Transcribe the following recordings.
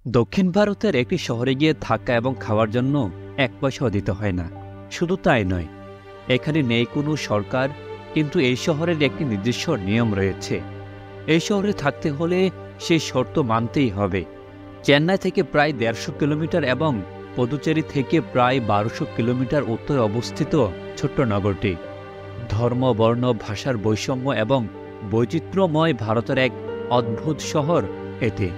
দক্ষিণ ভারতের একটি শহরে গিয়ে থাকা এবং খাওয়ার জন্য এক পয়সাও দিতে হয় না। শুধু তাই নয়, এখানে নেই কোনো সরকার, কিন্তু এই শহরের একটি নির্দিষ্ট নিয়ম রয়েছে। এই শহরে থাকতে হলে সেই শর্ত মানতেই হবে। চেন্নাই থেকে প্রায় ১৫০ কিলোমিটার এবং পদুচেরি থেকে প্রায় ১২০০ কিলোমিটার উত্তরে অবস্থিত ছোট্ট নগরটি ধর্ম, বর্ণ, ভাষার বৈষম্য এবং বৈচিত্র্যময় ভারতের এক অদ্ভুত শহর এটি।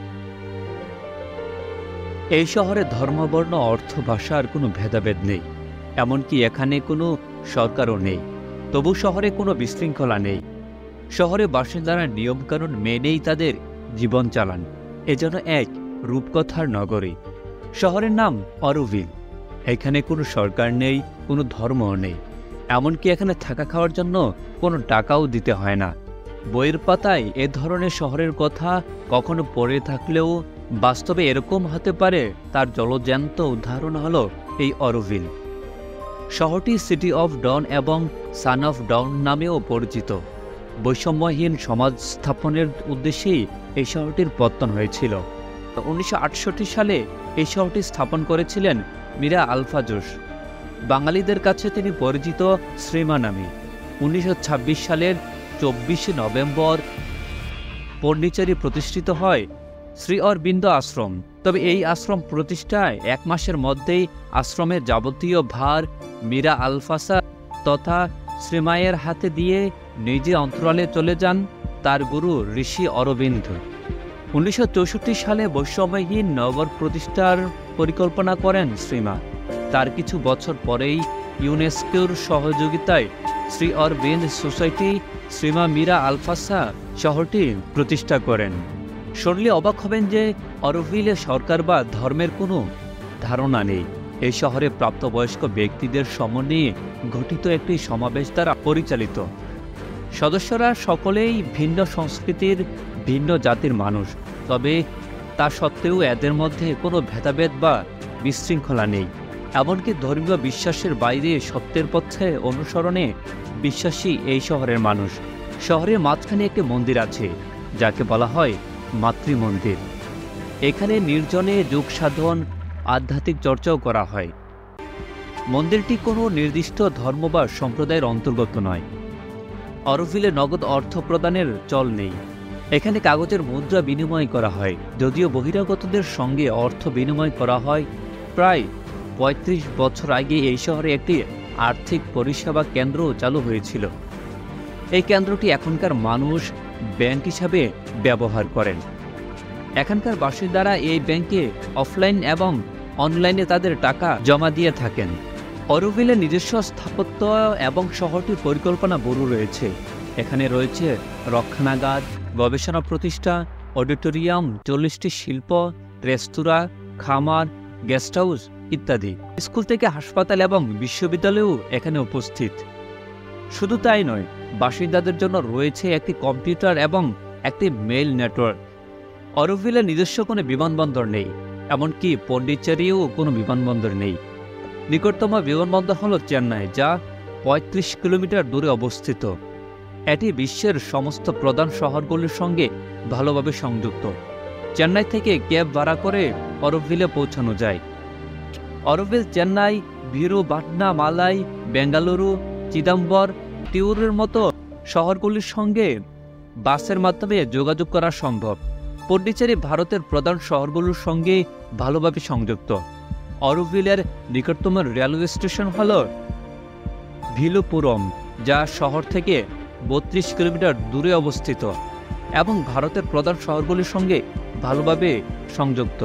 এই শহরে ধর্ম, বর্ণ, অর্থ, ভাষার কোনো ভেদাভেদ নেই। এমনকি এখানে কোনো সরকারও নেই। তবু শহরে কোনো বিশৃঙ্খলা নেই। শহরে বাসিন্দারা নিয়মকানুন মেনেই তাদের জীবন চালান। এ যেন এক রূপকথার নগরী। শহরের নাম অরোভিল। এখানে কোনো সরকার নেই, কোনো ধর্মও নেই। এমনকি এখানে থাকা খাওয়ার জন্য কোনো টাকাও দিতে হয় না। বইয়ের পাতায় এ ধরনের শহরের কথা কখনো পড়ে থাকলেও বাস্তবে এরকম হতে পারে, তার জলজ্যান্ত উদাহরণ হলো এই অরোভিল। শহরটি সিটি অফ ডন এবং সান অফ ডন নামেও পরিচিত। বৈষম্যহীন সমাজ স্থাপনের উদ্দেশ্যেই এই শহরটির পত্তন হয়েছিল। ১৯৬৮ সালে এই শহরটি স্থাপন করেছিলেন মীরা আলফাজোস। বাঙালিদের কাছে তিনি পরিচিত শ্রীমা নামে। ১৯২৬ সালের ২৪শে নভেম্বর পন্ডিচেরি প্রতিষ্ঠিত হয় শ্রী অরবিন্দ আশ্রম। তবে এই আশ্রম প্রতিষ্ঠায় ১ মাসের মধ্যেই আশ্রমের যাবতীয় ভার মীরা আলফাসা তথা শ্রীমায়ের হাতে দিয়ে নিজে অন্তরালে চলে যান তার গুরু ঋষি অরবিন্দ। ১৯৬৪ সালে বৈষম্যহীন নগর প্রতিষ্ঠার পরিকল্পনা করেন শ্রীমা। তার কিছু বছর পরেই ইউনেস্কোর সহযোগিতায় শ্রী অরবিন্দ সোসাইটি শ্রীমা মীরা আলফাসা শহরটি প্রতিষ্ঠা করেন। শুনলে অবাক হবেন যে অরোভিলে সরকার বা ধর্মের কোনো ধারণা নেই। এই শহরে প্রাপ্তবয়স্ক ব্যক্তিদের সমন্বয়ে গঠিত একটি সমাবেশ দ্বারা পরিচালিত। সদস্যরা সকলেই ভিন্ন সংস্কৃতির, ভিন্ন জাতির মানুষ। তবে তা সত্ত্বেও এদের মধ্যে কোনো ভেদাভেদ বা বিশৃঙ্খলা নেই। এমনকি ধর্মীয় বিশ্বাসের বাইরে সত্যের পথে অনুসরণে বিশ্বাসী এই শহরের মানুষ। শহরের মাঝখানে একটি মন্দির আছে, যাকে বলা হয় মাতৃমন্দির। এখানে নির্জনে যোগ সাধন, আধ্যাত্মিক চর্চাও করা হয়। মন্দিরটি কোনো নির্দিষ্ট ধর্ম বা সম্প্রদায়ের অন্তর্গত নয়। অরোভিলে নগদ অর্থ প্রদানের চল নেই। এখানে কাগজের মুদ্রা বিনিময় করা হয়। যদিও বহিরাগতদের সঙ্গে অর্থ বিনিময় করা হয়। প্রায় ৩৫ বছর আগে এই শহরে একটি আর্থিক পরিষেবা কেন্দ্র চালু হয়েছিল। এই কেন্দ্রটি এখনকার মানুষ ব্যাংক হিসাবে ব্যবহার করেন। এখানকার বাসিন্দারা এই ব্যাংকে অফলাইন এবং অনলাইনে তাদের টাকা জমা দিয়ে থাকেন। অরোভিলের নিজস্ব স্থাপত্য এবং শহরটির পরিকল্পনা ব্যুরো রয়েছে। এখানে রয়েছে রক্ষণাগার, গবেষণা প্রতিষ্ঠান, অডিটোরিয়াম, ৪০টি শিল্প, রেস্তোরাঁ, খামার, গেস্ট হাউস ইত্যাদি। স্কুল থেকে হাসপাতাল এবং বিশ্ববিদ্যালয়ও এখানে উপস্থিত। শুধু তাই নয়, বাসিন্দাদের জন্য রয়েছে একটি কম্পিউটার এবং একটি মেইল নেটওয়ার্ক। অরোভিলের নিজস্ব কোনো বিমানবন্দর নেই। এমনকি পন্ডিচেরিও কোনো বিমানবন্দর নেই। নিকটতম বিমানবন্দর হল চেন্নাই, যা ৩৫ কিলোমিটার দূরে অবস্থিত। এটি বিশ্বের সমস্ত প্রধান শহরগুলির সঙ্গে ভালোভাবে সংযুক্ত। চেন্নাই থেকে ক্যাব ভাড়া করে অরোভিলে পৌঁছানো যায়। অরোভিল চেন্নাই, ভিরুভাট্টানামালাই, বেঙ্গালুরু, চিদাম্বর, তিরুরের মতো শহরগুলির সঙ্গে বাসের মাধ্যমে যোগাযোগ করা সম্ভব। পন্ডিচেরি ভারতের প্রধান শহরগুলোর সঙ্গে ভালোভাবে সংযুক্ত। অরোভিলের নিকটতম রেলওয়ে স্টেশন হল ভিলুপুরম, যা শহর থেকে ৩২ কিলোমিটার দূরে অবস্থিত এবং ভারতের প্রধান শহরগুলির সঙ্গে ভালোভাবে সংযুক্ত।